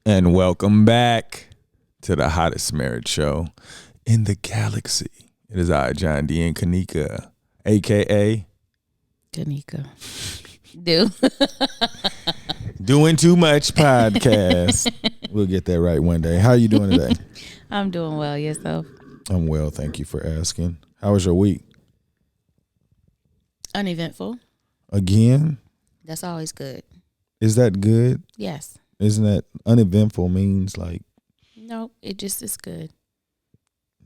And welcome back to the hottest marriage show in the galaxy. It is I, John D. and Kanika, a.k.a. Kanika. Doing Too Much podcast. We'll get that right one day. How are you doing today? I'm doing well. Yourself? I'm well. Thank you for asking. How was your week? Uneventful. Again? That's always good. Is that good? Yes. Isn't that uneventful means like? No, it just is good.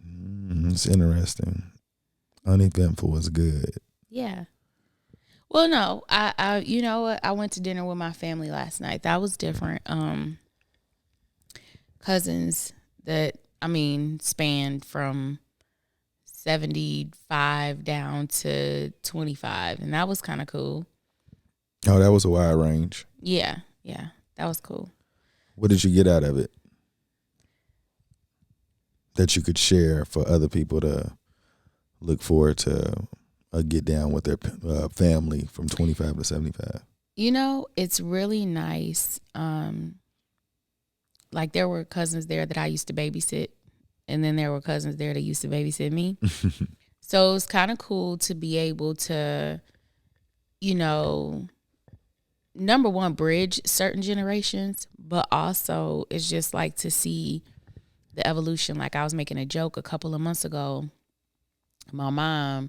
It's interesting. Uneventful is good. Yeah. Well, no, I you know what? I went to dinner with my family last night. That was different. Cousins that, spanned from 75 down to 25, and that was kind of cool. Oh, that was a wide range. Yeah, that was cool. What did you get out of it that you could share for other people to look forward to get down with their family from 25 to 75? You know, it's really nice. Like there were cousins there that I used to babysit, and then there were cousins there that used to babysit me. So it's kind of cool to be able to, number one, bridge certain generations, but also it's just like to see the evolution. Like I was making a joke a couple of months ago. My mom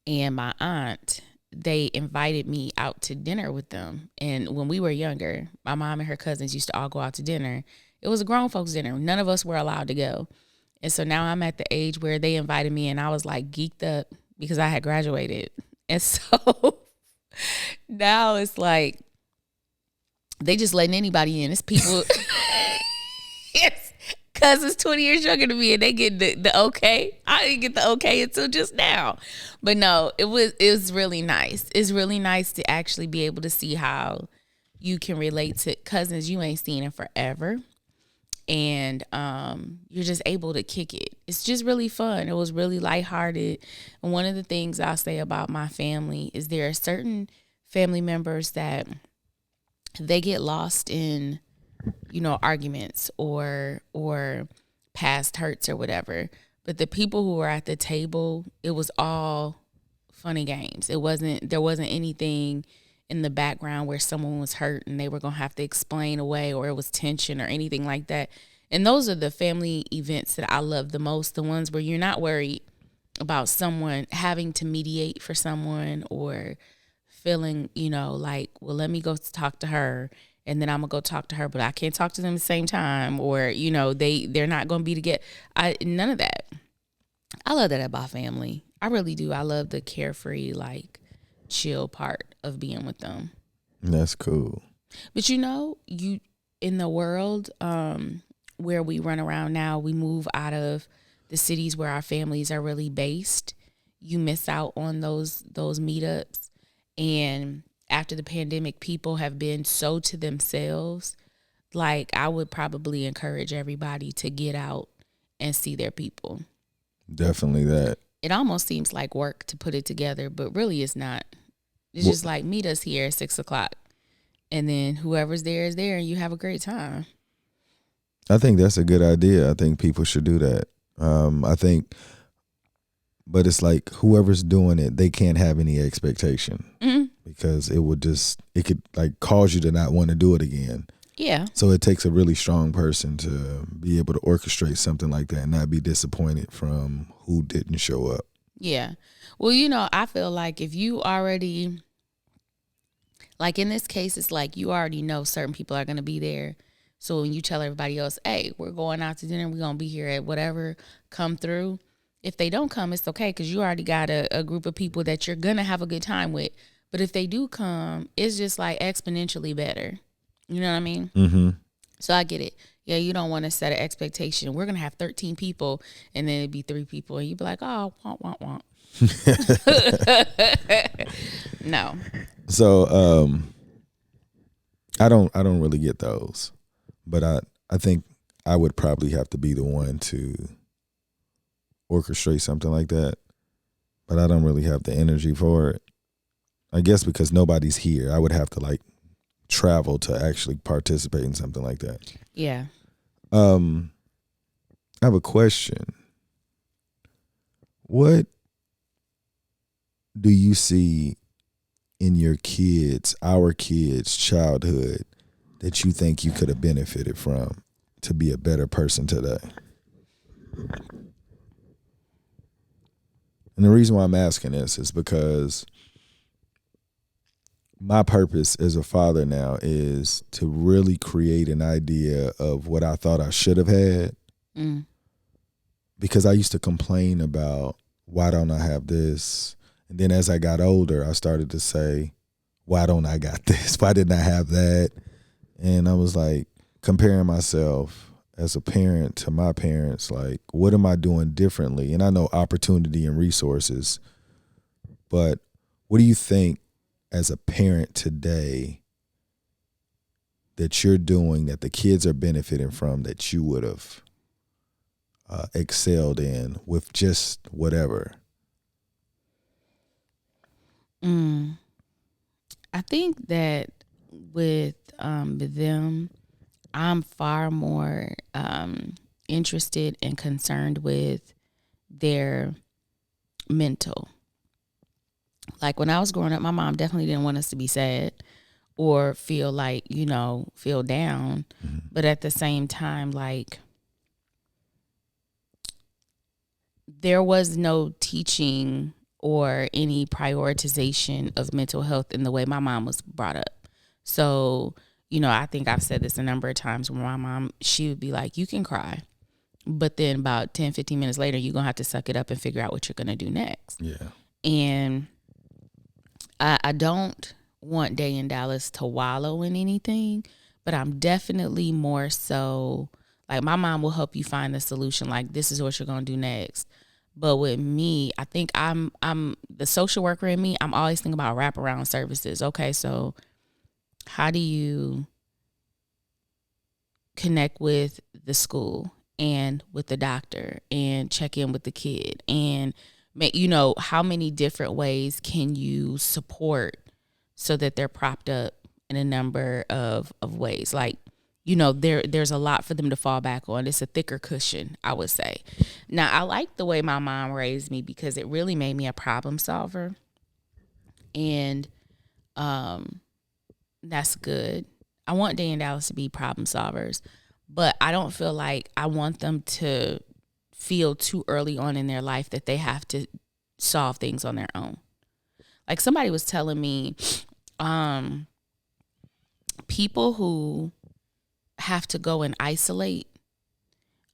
and my aunt, they invited me out to dinner with them. And when we were younger, my mom and her cousins used to all go out to dinner. It was a grown folks dinner. None of us were allowed to go. And so now I'm at the age where they invited me, and I was like geeked up because I had graduated. And so now it's like they just letting anybody in. It's people, it's cousins 20 years younger than me, and they get the okay. I didn't get the okay until just now. But no, it was really nice. It's really nice to actually be able to see how you can relate to cousins you ain't seen in forever. And you're just able to kick it. It's just really fun. It was really lighthearted. And one of the things I'll say about my family is there are certain family members that they get lost in, arguments or past hurts or whatever. But the people who were at the table, it was all funny games. There wasn't anything in the background where someone was hurt and they were going to have to explain away, or it was tension or anything like that. And those are the family events that I love the most, the ones where you're not worried about someone having to mediate for someone or feeling, like, well, let me go talk to her and then I'm going to go talk to her, but I can't talk to them at the same time, or, they're not going to be together. None of that. I love that about family. I really do. I love the carefree, like, chill part of being with them. That's cool. But you in the world where we run around now, we move out of the cities where our families are really based. You miss out on those meetups. And after the pandemic, people have been so to themselves. Like, I would probably encourage everybody to get out and see their people. Definitely that. It almost seems like work to put it together, but really it's not. It's just like, meet us here at 6:00, and then whoever's there is there, and you have a great time. I think that's a good idea. I think people should do that. But it's like whoever's doing it, they can't have any expectation because it could like cause you to not want to do it again. Yeah. So it takes a really strong person to be able to orchestrate something like that and not be disappointed from who didn't show up. Yeah. Well, I feel like if you already, like in this case, it's like you already know certain people are going to be there. So when you tell everybody else, hey, we're going out to dinner, we're going to be here at whatever, come through. If they don't come, it's okay because you already got a group of people that you're going to have a good time with. But if they do come, it's just like exponentially better. You know what I mean? Mm-hmm. So I get it. Yeah, you don't want to set an expectation. We're going to have 13 people, and then it'd be 3 people, and you'd be like, oh, womp. No. So I don't really get those, but I think I would probably have to be the one to orchestrate something like that, but I don't really have the energy for it. I guess because nobody's here, I would have to like travel to actually participate in something like that. Yeah. I have a question. What do you see in our kids' childhood that you think you could have benefited from to be a better person today? And the reason why I'm asking this is because my purpose as a father now is to really create an idea of what I thought I should have had. Mm. Because I used to complain about, why don't I have this? And then as I got older, I started to say, why don't I got this? Why didn't I have that? And I was like comparing myself as a parent to my parents, like, what am I doing differently? And I know opportunity and resources, but what do you think as a parent today that you're doing that the kids are benefiting from that you would have excelled in with just whatever? I think that with them, I'm far more interested and concerned with their mental. Like when I was growing up, my mom definitely didn't want us to be sad or feel like, feel down. Mm-hmm. But at the same time, like, there was no teaching or any prioritization of mental health in the way my mom was brought up. So, I think I've said this a number of times where my mom, she would be like, you can cry, but then about 10, 15 minutes later, you're going to have to suck it up and figure out what you're going to do next. Yeah. And I don't want Day in Dallas to wallow in anything, but I'm definitely more so, like, my mom will help you find the solution. Like, this is what you're going to do next. But with me, I think I'm the social worker in me. I'm always thinking about wraparound services. Okay, so how do you connect with the school and with the doctor and check in with the kid and make, how many different ways can you support so that they're propped up in a number of ways? Like, there's a lot for them to fall back on. It's a thicker cushion, I would say. Now, I like the way my mom raised me because it really made me a problem solver. And that's good. I want Day and Dallas to be problem solvers, but I don't feel like I want them to feel too early on in their life that they have to solve things on their own. Like somebody was telling me, people who have to go and isolate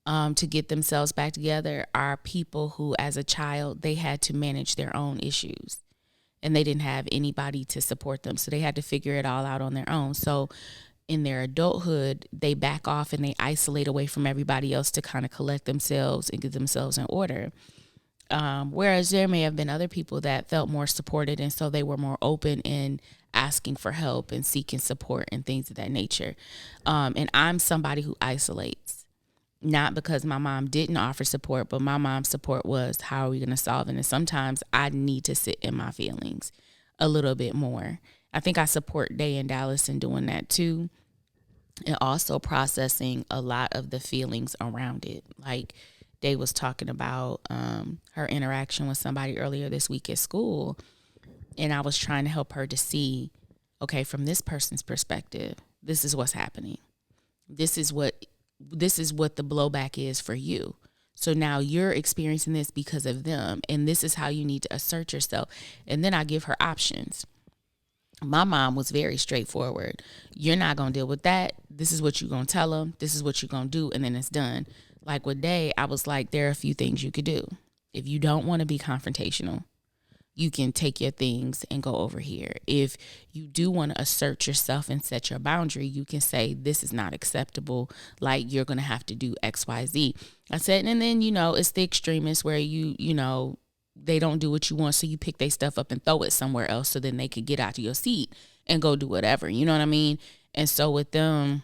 to get themselves back together are people who, as a child, they had to manage their own issues and they didn't have anybody to support them. So they had to figure it all out on their own. So in their adulthood, they back off and they isolate away from everybody else to kind of collect themselves and get themselves in order. Whereas there may have been other people that felt more supported, and so they were more open in asking for help and seeking support and things of that nature. And I'm somebody who isolates, not because my mom didn't offer support, but my mom's support was, how are we going to solve it? And sometimes I need to sit in my feelings a little bit more. I think I support Day in Dallas in doing that too, and also processing a lot of the feelings around it. Like Day was talking about her interaction with somebody earlier this week at school, and I was trying to help her to see, okay, from this person's perspective, this is what's happening. This is what the blowback is for you. So now you're experiencing this because of them, and this is how you need to assert yourself. And then I give her options. My mom was very straightforward. You're not going to deal with that. This is what you're going to tell them. This is what you're going to do, and then it's done. Like with Day, I was like, there are a few things you could do. If you don't want to be confrontational, you can take your things and go over here. If you do want to assert yourself and set your boundary, you can say, this is not acceptable. Like, you're going to have to do X, Y, Z. I said, and then, it's the extremists where they don't do what you want, so you pick their stuff up and throw it somewhere else so then they could get out of your seat and go do whatever. You know what I mean? And so with them,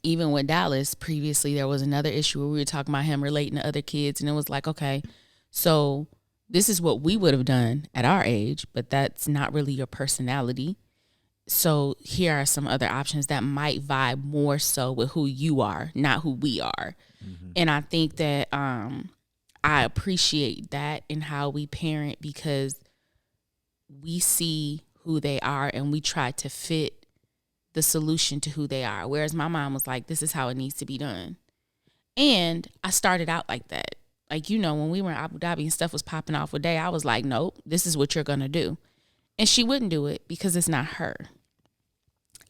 even with Dallas, previously there was another issue where we were talking about him relating to other kids, and it was like, okay, so this is what we would have done at our age, but that's not really your personality. So here are some other options that might vibe more so with who you are, not who we are. Mm-hmm. And I think that I appreciate that in how we parent, because we see who they are and we try to fit the solution to who they are. Whereas my mom was like, this is how it needs to be done. And I started out like that. Like, when we were in Abu Dhabi and stuff was popping off a day, I was like, nope, this is what you're going to do. And she wouldn't do it because it's not her.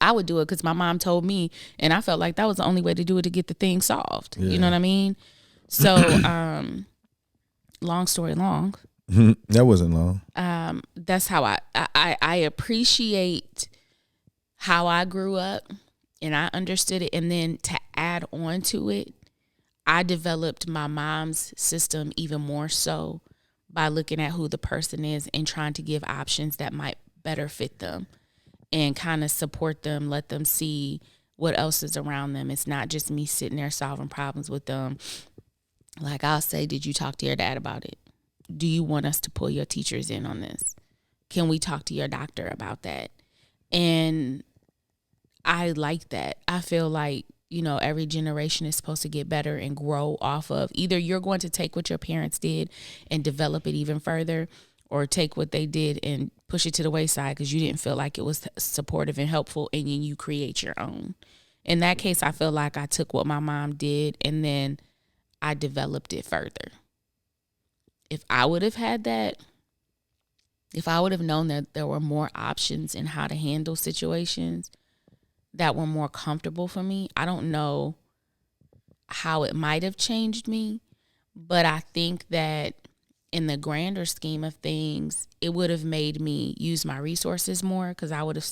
I would do it because my mom told me, and I felt like that was the only way to do it to get the thing solved. Yeah. You know what I mean? So, long story long. That wasn't long. That's how I appreciate how I grew up and I understood it. And then to add on to it, I developed my mom's system even more so by looking at who the person is and trying to give options that might better fit them and kind of support them, let them see what else is around them. It's not just me sitting there solving problems with them. Like I'll say, did you talk to your dad about it? Do you want us to pull your teachers in on this? Can we talk to your doctor about that? And I like that. I feel like, every generation is supposed to get better and grow off of. Either you're going to take what your parents did and develop it even further, or take what they did and push it to the wayside because you didn't feel like it was supportive and helpful, and then you create your own. In that case, I feel like I took what my mom did and then I developed it further. If I would have had that, if I would have known that there were more options in how to handle situations that were more comfortable for me, I don't know how it might have changed me, but I think that in the grander scheme of things, it would have made me use my resources more, because I would have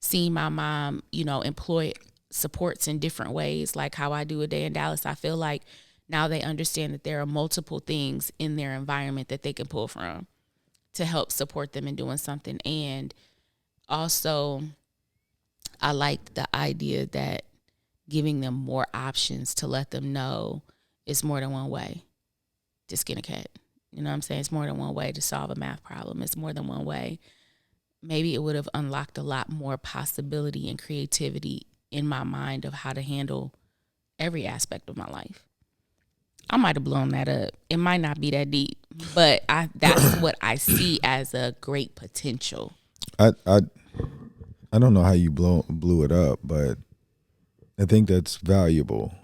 seen my mom, employ supports in different ways, like how I do a day in Dallas. I feel like now they understand that there are multiple things in their environment that they can pull from to help support them in doing something. And also, I like the idea that giving them more options to let them know it's more than one way to skin a cat. You know what I'm saying? It's more than one way to solve a math problem. It's more than one way. Maybe it would have unlocked a lot more possibility and creativity in my mind of how to handle every aspect of my life. I might have blown that up. It might not be that deep, but that's what I see as a great potential. I don't know how you blew it up, but I think that's valuable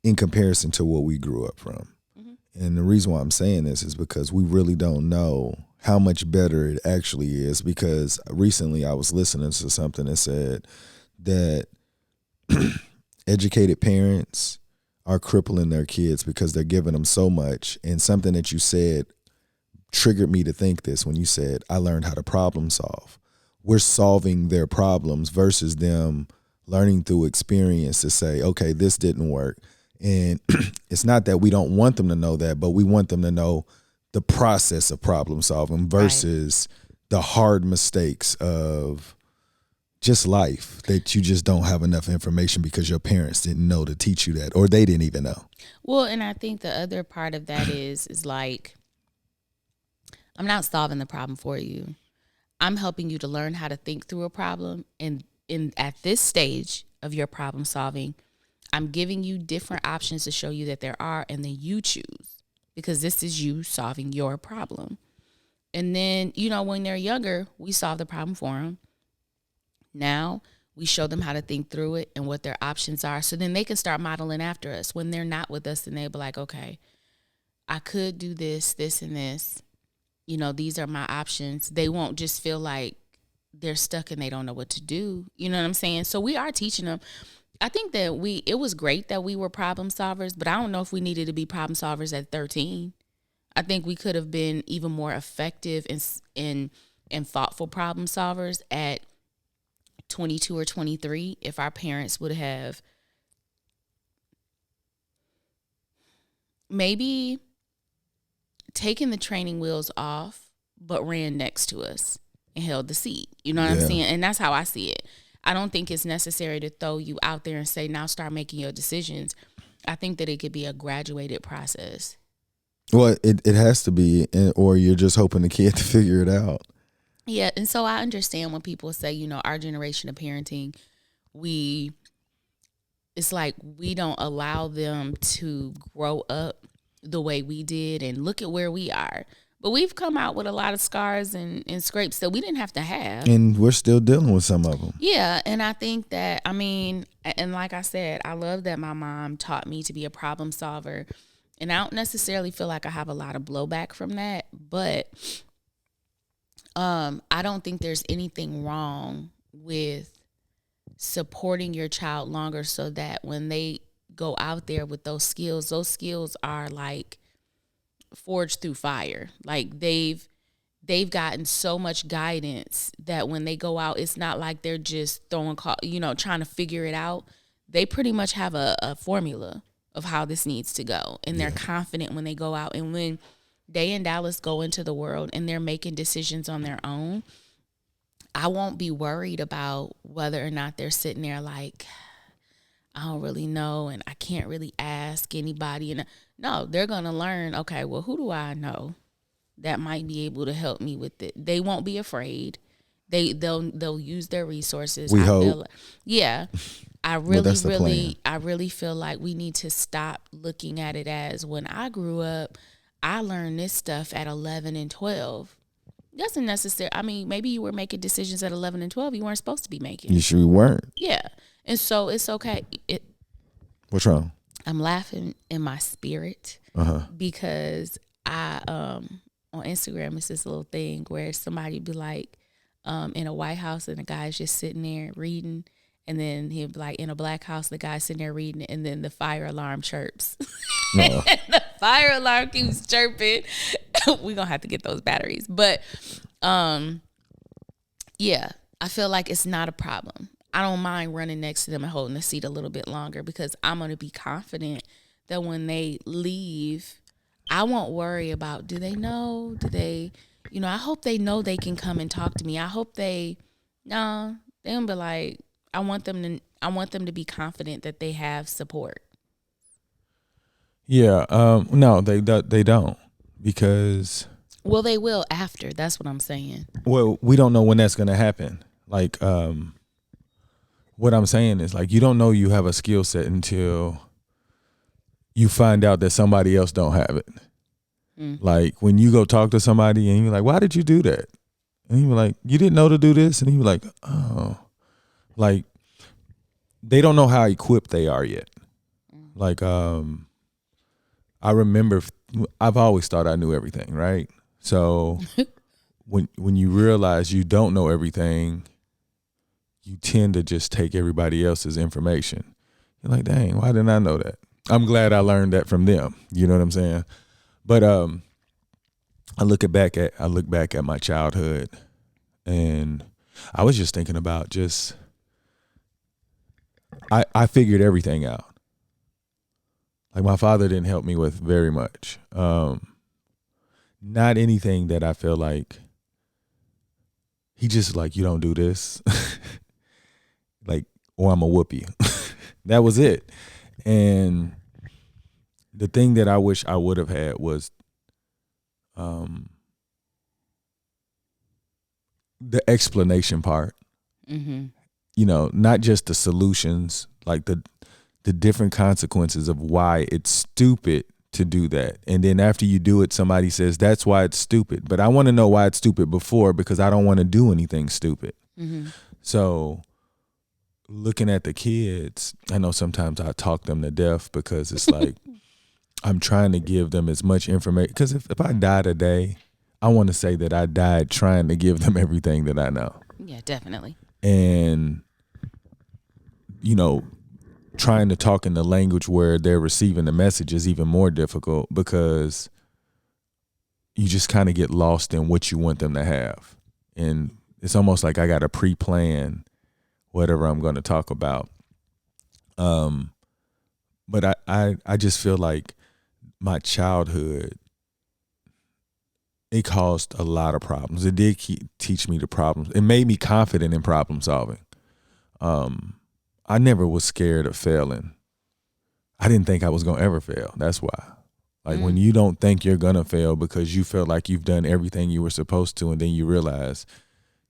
in comparison to what we grew up from. Mm-hmm. And the reason why I'm saying this is because we really don't know how much better it actually is, because recently I was listening to something that said that educated parents are crippling their kids because they're giving them so much. And something that you said triggered me to think this when you said, I learned how to problem solve. We're solving their problems versus them learning through experience to say, okay, this didn't work. And it's not that we don't want them to know that, but we want them to know the process of problem solving versus the hard mistakes of just life that you just don't have enough information because your parents didn't know to teach you that, or they didn't even know. Well, and I think the other part of that is like, I'm not solving the problem for you. I'm helping you to learn how to think through a problem. And at this stage of your problem solving, I'm giving you different options to show you that there are, and then you choose, because this is you solving your problem. And then, when they're younger, we solve the problem for them. Now we show them how to think through it and what their options are. So then they can start modeling after us. When they're not with us, then they'll be like, okay, I could do this, this, and this. These are my options. They won't just feel like they're stuck and they don't know what to do. You know what I'm saying? So we are teaching them. I think that it was great that we were problem solvers, but I don't know if we needed to be problem solvers at 13. I think we could have been even more effective and thoughtful problem solvers at 22 or 23 if our parents would have maybe taken the training wheels off, but ran next to us and held the seat. You know what I'm saying? And that's how I see it. I don't think it's necessary to throw you out there and say, now start making your decisions. I think that it could be a graduated process. Well, it has to be, or you're just hoping the kid to figure it out. Yeah, and so I understand when people say, our generation of parenting, it's like we don't allow them to grow up the way we did, and look at where we are. But we've come out with a lot of scars and scrapes that we didn't have to have. And we're still dealing with some of them. Yeah, and I think that, and like I said, I love that my mom taught me to be a problem solver. And I don't necessarily feel like I have a lot of blowback from that, but I don't think there's anything wrong with supporting your child longer so that when they go out there with those skills are like forged through fire. Like they've gotten so much guidance that when they go out, it's not like they're just throwing, trying to figure it out. They pretty much have a formula of how this needs to go. And they're confident when they go out. And when Day and Dallas go into the world and they're making decisions on their own, I won't be worried about whether or not they're sitting there like, I don't really know and I can't really ask anybody. And no, they're going to learn, okay, well, who do I know that might be able to help me with it? They won't be afraid. They'll use their resources. We hope. Yeah. I really feel like we need to stop looking at it as, when I grew up, I learned this stuff at 11 and 12. Doesn't necessarily, maybe you were making decisions at 11 and 12 you weren't supposed to be making. You sure weren't. Yeah. And so it's okay. What's wrong? I'm laughing in my spirit because I on Instagram it's this little thing where somebody be like in a White House and the guy's just sitting there reading, and then he'll be like in a black house, the guy's sitting there reading, and then the fire alarm chirps. No. The fire alarm keeps chirping. We're gonna have to get those batteries. But yeah, I feel like it's not a problem. I don't mind running next to them and holding the seat a little bit longer because I'm going to be confident that when they leave, I won't worry about, do they know? Do they, I hope they know they can come and talk to me. I hope they'll be like, I want them to be confident that they have support. Yeah. No, they don't, because. Well, they will after. That's what I'm saying. Well, we don't know when that's going to happen. Like, what I'm saying is, like, you don't know you have a skill set until you find out that somebody else don't have it. Like when you go talk to somebody and you're like, why did you do that? And you're like, you didn't know to do this? And you're like, oh, like they don't know how equipped they are yet. Like, I remember I've always thought I knew everything, right? So when you realize you don't know everything, you tend to just take everybody else's information. You're like, dang, why didn't I know that? I'm glad I learned that from them. You know what I'm saying? But I look back at my childhood, and I was just thinking about I figured everything out. Like my father didn't help me with very much. Not anything that I feel like he just like, you don't do this. Like, or I'm gonna whoop you. That was it. And the thing that I wish I would have had was the explanation part. Mm-hmm. Not just the solutions, like the different consequences of why it's stupid to do that. And then after you do it, somebody says, that's why it's stupid. But I want to know why it's stupid before, because I don't want to do anything stupid. Mm-hmm. So looking at the kids, I know sometimes I talk them to death because it's like I'm trying to give them as much information. Because if I die today, I want to say that I died trying to give them everything that I know. Yeah, definitely. And, trying to talk in the language where they're receiving the message is even more difficult, because you just kind of get lost in what you want them to have. And it's almost like I got to pre-plan whatever I'm going to talk about. But I just feel like my childhood, it caused a lot of problems. It did teach me the problems. It made me confident in problem solving. I never was scared of failing. I didn't think I was going to ever fail. That's why. Like when you don't think you're going to fail because you feel like you've done everything you were supposed to, and then you realize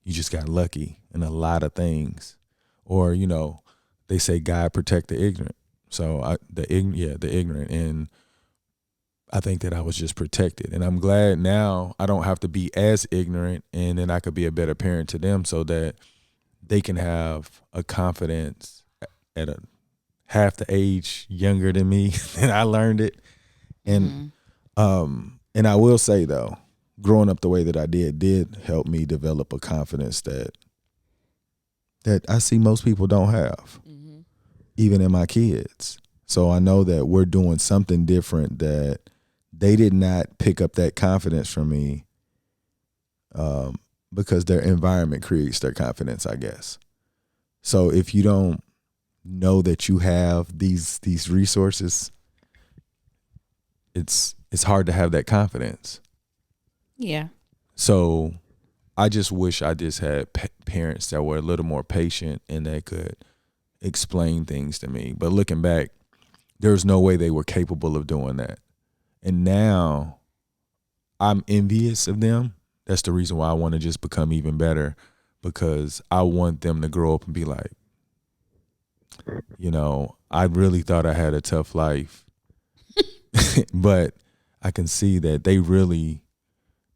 you just got lucky in a lot of things. Or, you know, they say God protect the ignorant. So the ignorant. And I think that I was just protected. And I'm glad now I don't have to be as ignorant, and then I could be a better parent to them so that they can have a confidence at a half the age younger than me and I learned it. And and I will say though, growing up the way that I did help me develop a confidence that I see most people don't have, even in my kids. So I know that we're doing something different, that they did not pick up that confidence from me because their environment creates their confidence, I guess. So if you don't know that you have these resources, it's hard to have that confidence. Yeah. So I just wish I just had parents that were a little more patient and that could explain things to me. But looking back, there's no way they were capable of doing that. And now I'm envious of them. That's the reason why I want to just become even better, because I want them to grow up and be like, you know, I really thought I had a tough life, but I can see that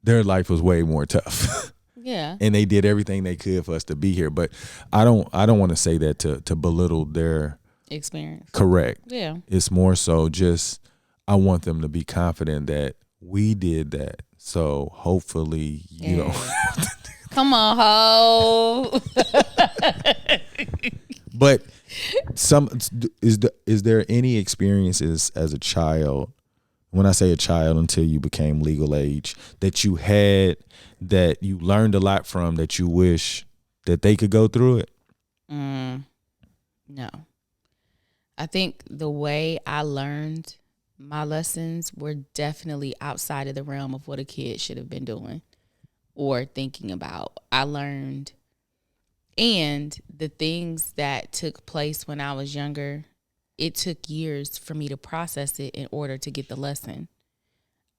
their life was way more tough. Yeah. And they did everything they could for us to be here. But I don't want to say that to belittle their experience. Correct. Yeah. It's more so just I want them to be confident that we did that. So hopefully you don't. Come on, ho. But is there any experiences as a child, when I say a child until you became legal age, that you had that you learned a lot from, that you wish that they could go through it? No. I think the way I learned my lessons were definitely outside of the realm of what a kid should have been doing or thinking about. I learned, and the things that took place when I was younger, it took years for me to process it in order to get the lesson.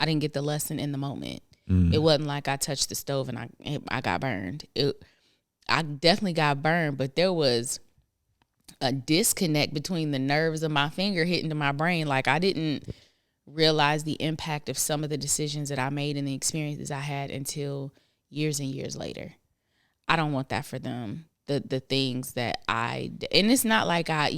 I didn't get the lesson in the moment. It wasn't like I touched the stove and I got burned. I definitely got burned, but there was a disconnect between the nerves of my finger hitting to my brain. Like, I didn't realize the impact of some of the decisions that I made and the experiences I had until years and years later. I don't want that for them. The things that and it's not like I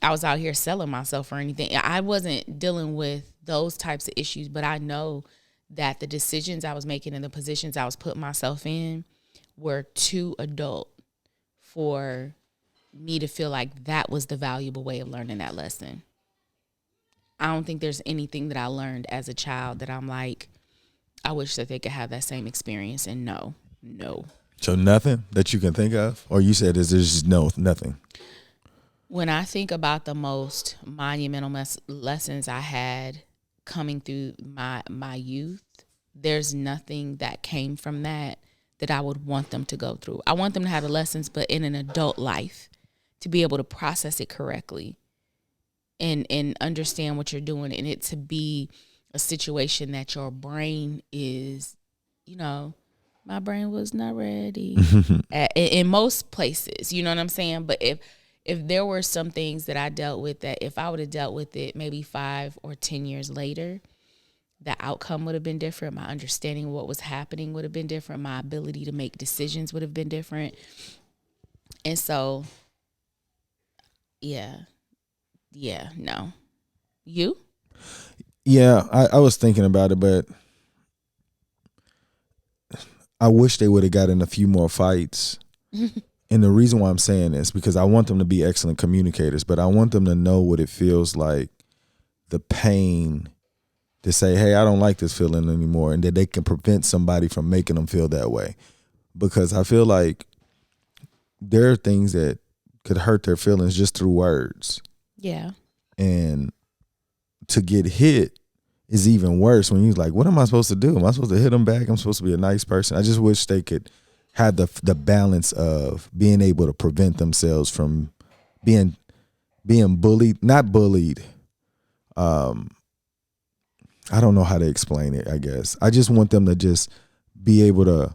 was out here selling myself or anything. I wasn't dealing with those types of issues, but I know that the decisions I was making and the positions I was putting myself in were too adult for me to feel like that was the valuable way of learning that lesson. I don't think there's anything that I learned as a child that I'm like, I wish that they could have that same experience. And no. So nothing that you can think of? Or you said there's just nothing? When I think about the most monumental lessons I had coming through my youth, there's nothing that came from that I would want them to go through. I want them to have the lessons, but in an adult life, to be able to process it correctly and understand what you're doing, and it to be a situation that your brain is, my brain was not ready in most places, you know what I'm saying? But if there were some things that I dealt with that if I would have dealt with it maybe 5 or 10 years later, the outcome would have been different. My understanding of what was happening would have been different. My ability to make decisions would have been different. And so, yeah, no. You? Yeah, I was thinking about it, but I wish they would have gotten a few more fights. And the reason why I'm saying this, because I want them to be excellent communicators, but I want them to know what it feels like, the pain, to say, hey, I don't like this feeling anymore, and that they can prevent somebody from making them feel that way. Because I feel like there are things that could hurt their feelings just through words. Yeah. And to get hit is even worse when you're like, what am I supposed to do? Am I supposed to hit them back? I'm supposed to be a nice person. I just wish they could have the balance of being able to prevent themselves from being bullied, not bullied. I don't know how to explain it, I guess. I just want them to just be able to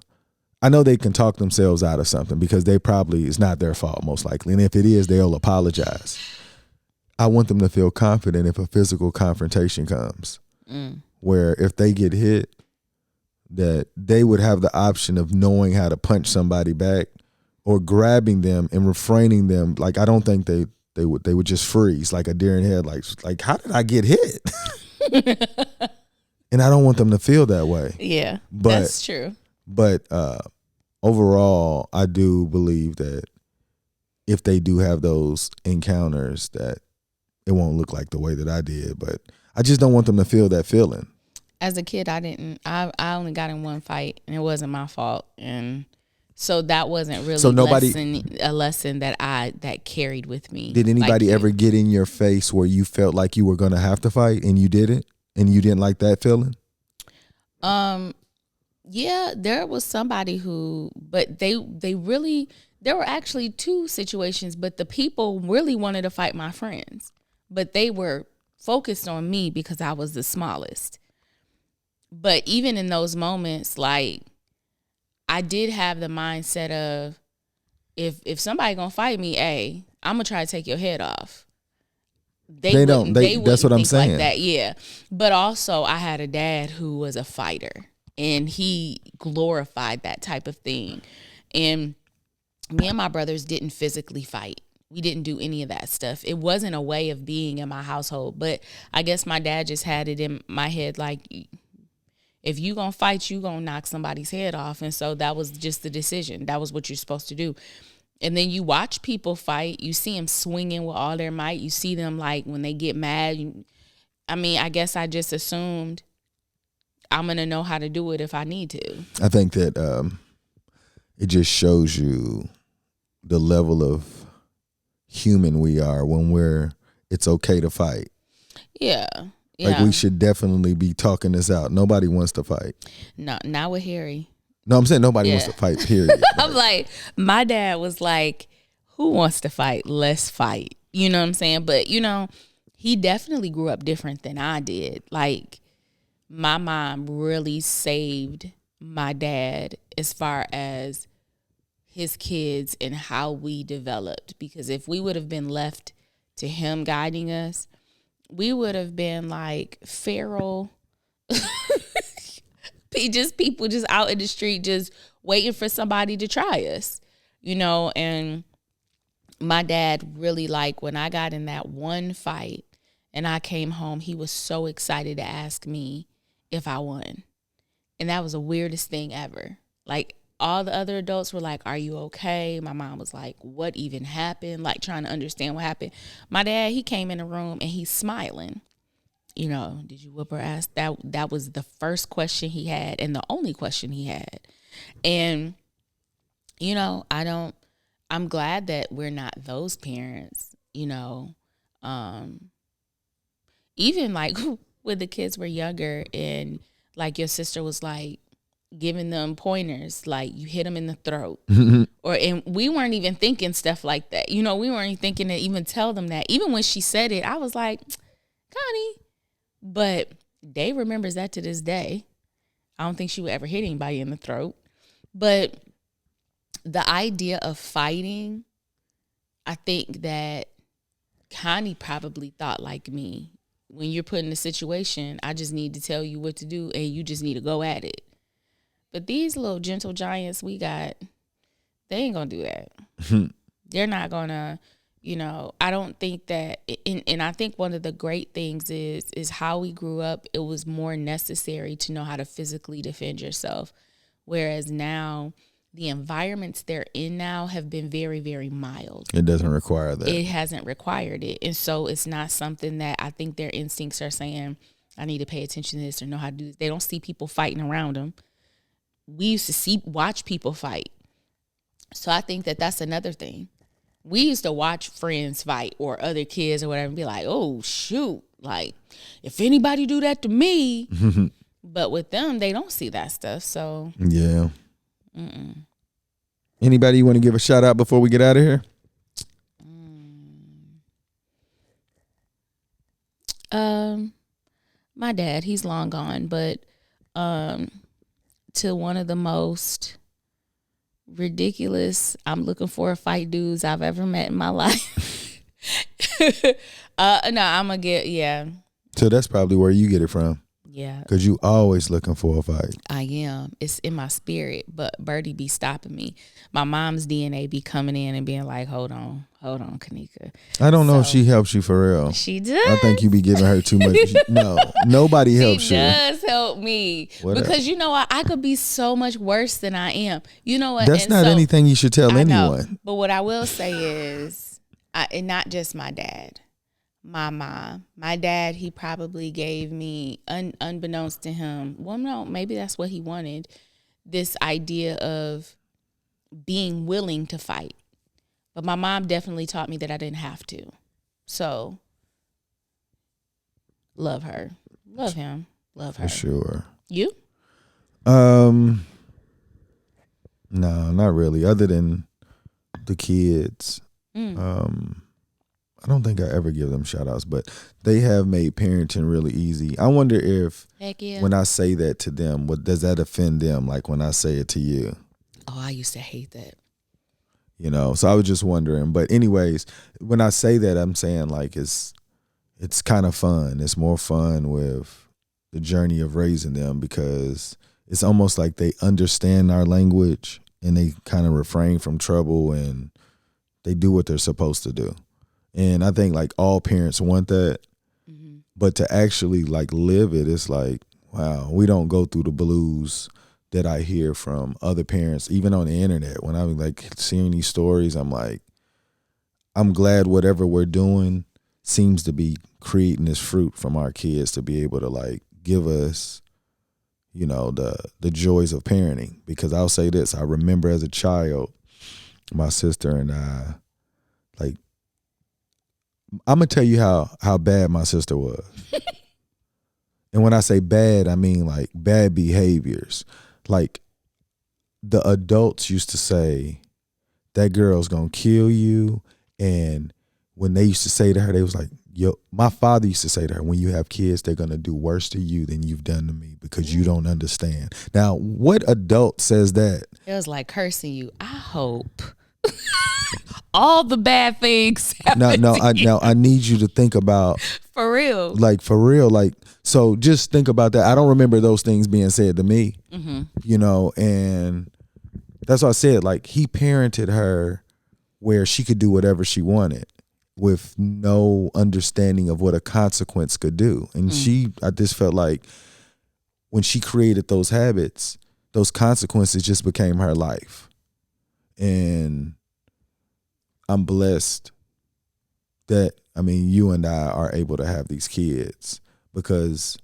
I know they can talk themselves out of something because it's not their fault most likely. And if it is, they'll apologize. I want them to feel confident if a physical confrontation comes, where if they get hit, that they would have the option of knowing how to punch somebody back or grabbing them and refraining them. Like, I don't think they would just freeze like a deer in head. Like how did I get hit? And I don't want them to feel that way. Yeah, that's true. But overall, I do believe that if they do have those encounters, that it won't look like the way that I did. But I just don't want them to feel that feeling. As a kid, I only got in one fight, and it wasn't my fault, and so that wasn't really a lesson that carried with me. Did anybody ever get in your face where you felt like you were going to have to fight and you didn't, and you didn't like that feeling? Yeah, there was somebody but there were actually two situations, but the people really wanted to fight my friends, but they were focused on me because I was the smallest. But even in those moments, like, I did have the mindset of, if somebody gonna fight me, I'm gonna try to take your head off. They don't. That's what I'm saying. Like that, yeah. But also, I had a dad who was a fighter, and he glorified that type of thing. And me and my brothers didn't physically fight. We didn't do any of that stuff. It wasn't a way of being in my household. But I guess my dad just had it in my head, like, if you gonna fight, you gonna knock somebody's head off. And so that was just the decision. That was what you're supposed to do. And then you watch people fight. You see them swinging with all their might. You see them, like, when they get mad. I guess I just assumed I'm going to know how to do it if I need to. I think that it just shows you the level of human we are when it's okay to fight. Yeah. Like, we should definitely be talking this out. Nobody wants to fight. No, not with Harry. No, I'm saying nobody wants to fight, period. I'm like, my dad was like, who wants to fight? Let's fight. You know what I'm saying? But, he definitely grew up different than I did. Like, my mom really saved my dad as far as his kids and how we developed. Because if we would have been left to him guiding us, we would have been like feral, people just out in the street just waiting for somebody to try us, and my dad really, like, when I got in that one fight and I came home, he was so excited to ask me if I won. And that was the weirdest thing ever. Like, all the other adults were like, are you okay? My mom was like, what even happened? Like, trying to understand what happened. My dad, he came in the room and he's smiling. Did you whoop her ass? That was the first question he had and the only question he had. And, I'm glad that we're not those parents, even like when the kids were younger and, like, your sister was like giving them pointers, like, you hit them in the throat. And we weren't even thinking stuff like that. We weren't even thinking to even tell them that. Even when she said it, I was like, Connie. But Dave remembers that to this day. I don't think she would ever hit anybody in the throat. But the idea of fighting, I think that Connie probably thought like me. When you're put in a situation, I just need to tell you what to do and you just need to go at it. But these little gentle giants we got, they ain't gonna do that. They're not gonna, I don't think that, and I think one of the great things is how we grew up. It was more necessary to know how to physically defend yourself. Whereas now, the environments they're in now have been very, very mild. It doesn't require that. It hasn't required it. And so it's not something that I think their instincts are saying, I need to pay attention to this or know how to do this. They don't see people fighting around them. We used to watch people fight. So I think that that's another thing. We used to watch friends fight or other kids or whatever and be like, oh, shoot. Like, if anybody do that to me. But with them, they don't see that stuff. So. Yeah. Anybody you want to give a shout out before we get out of here? My dad, he's long gone, but to one of the most ridiculous, I'm looking for a fight dudes I've ever met in my life. No, I'm gonna get, yeah. So that's probably where you get it from. Yeah. Because you always looking for a fight. I am. It's in my spirit, but Birdie be stopping me. My mom's DNA be coming in and being like, hold on, Kanika. I don't know if she helps you for real. She does. I think you be giving her too much. No, nobody helps you. She does help me. Because you know what? I could be so much worse than I am. You know what? That's not anything you should tell anyone. Know, but what I will say is, and not just my dad. My mom, my dad, he probably gave me, unbeknownst to him, well, no, maybe that's what he wanted, this idea of being willing to fight. But my mom definitely taught me that I didn't have to. So, love her. Love him. Love her. For sure. You? No, not really. Other than the kids. I don't think I ever give them shout outs, but they have made parenting really easy. I wonder if when I say that to them, does that offend them? Like when I say it to you? Oh, I used to hate that. You know, so I was just wondering. But anyways, when I say that, I'm saying like it's kind of fun. It's more fun with the journey of raising them because it's almost like they understand our language and they kind of refrain from trouble and they do what they're supposed to do. And I think like all parents want that, but to actually like live it, it's like, wow, we don't go through the blues that I hear from other parents, even on the internet. When I'm like seeing these stories, I'm like, I'm glad whatever we're doing seems to be creating this fruit from our kids to be able to like give us, you know, the joys of parenting. Because I'll say this, I remember as a child, my sister and I, like, I'm gonna tell you how bad my sister was. And when I say bad, I mean like bad behaviors. Like the adults used to say, that girl's gonna kill you. And when they used to say to her, they was like, yo, my father used to say to her, when you have kids, they're gonna do worse to you than you've done to me because you don't understand. Now, what adult says that? It was like cursing you. I hope all the bad things happen I need you to think about for real. Like, so just think about that. I don't remember those things being said to me, you know, and that's what I said. Like, he parented her where she could do whatever she wanted with no understanding of what a consequence could do. And I just felt like when she created those habits, those consequences just became her life. And I'm blessed that, I mean, you and I are able to have these kids because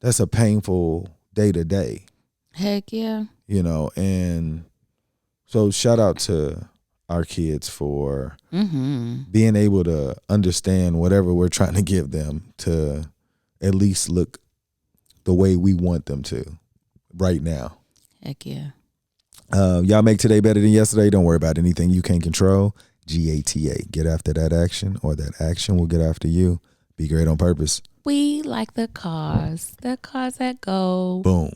that's a painful day to day. Heck yeah. You know, and so shout out to our kids for being able to understand whatever we're trying to give them to at least look the way we want them to right now. Heck yeah. Y'all make today better than yesterday. Don't worry about anything you can't control. GATA. Get after that action, or that action will get after you. Be great on purpose. We like the cars that go. Boom.